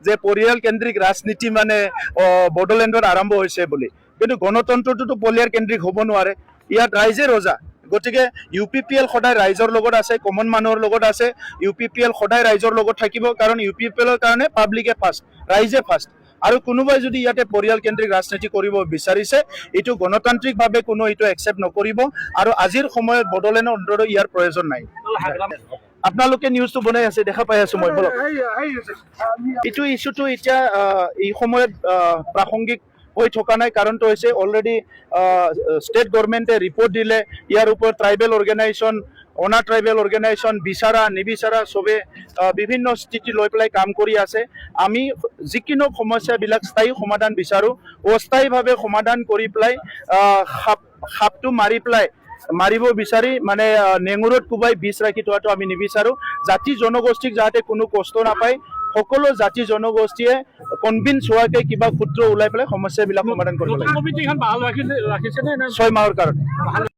যে পৰিয়াল কেন্দ্ৰিক ৰাজনীতি মানে বড়োলেণ্ডত আৰম্ভ হৈছে বুলি, কিন্তু গণতন্ত্ৰটোতো পৰিয়াল কেন্দ্ৰিক হ'ব নোৱাৰে। ইয়াত ৰাইজে ৰজা, গতিকে UPPL সদায় ৰাইজৰ লগত আছে, কমন মানুহৰ লগত আছে। UPPL সদায় ৰাইজৰ লগত থাকিব, কাৰণ UPPLৰ কাৰণে পাব্লিকে ফাৰ্ষ্ট, ৰাইজে ফাৰ্ষ্ট। আৰু কোনোবাই যদি ইয়াতে পৰিয়াল কেন্দ্ৰিক ৰাজনীতি কৰিব বিচাৰিছে, এইটো গণতান্ত্ৰিকভাৱে কোনো এইটো একচেপ্ট নকৰিব। আৰু আজিৰ সময়ত বড়োলেণ্ডৰ অন্তত ইয়াৰ প্ৰয়োজন নাই। আপোনালোকে নিউজটো বনাই আছে, দেখা পাই আছো মই। বলক, এইটো ইছ্যুটো এতিয়া এই সময়ত প্ৰাসংগিক হৈ থকা নাই। কাৰণটো হৈছে অলৰেডি ষ্টেট গভৰ্ণমেণ্টে ৰিপৰ্ট দিলে, ইয়াৰ ওপৰত ট্ৰাইবেল অৰ্গেনাইজেশ্যন, অনাৰ ট্ৰাইবেল অৰ্গেনাইজেশ্যন বিচাৰা নিবিচাৰা চবে বিভিন্ন স্থিতি লৈ পেলাই কাম কৰি আছে। আমি যিকোনো সমস্যাবিলাক স্থায়ী সমাধান বিচাৰোঁ, অস্থায়ীভাৱে সমাধান কৰি পেলাই সাপটো মাৰিব বিচাৰি মানে নেঙুৰত কোবাই বিষ ৰাখি থোৱাটো আমি নিবিচাৰোঁ। জাতি জনগোষ্ঠীক যাতে কোনো কষ্ট নাপায়, সকলো জাতি জনগোষ্ঠীয়ে কনভিন্স হোৱাকৈ কিবা সূত্ৰ ওলাই পেলাই সমস্যাবিলাক সমাধান কৰিব লাগে। 6 মাহৰ কাৰণে।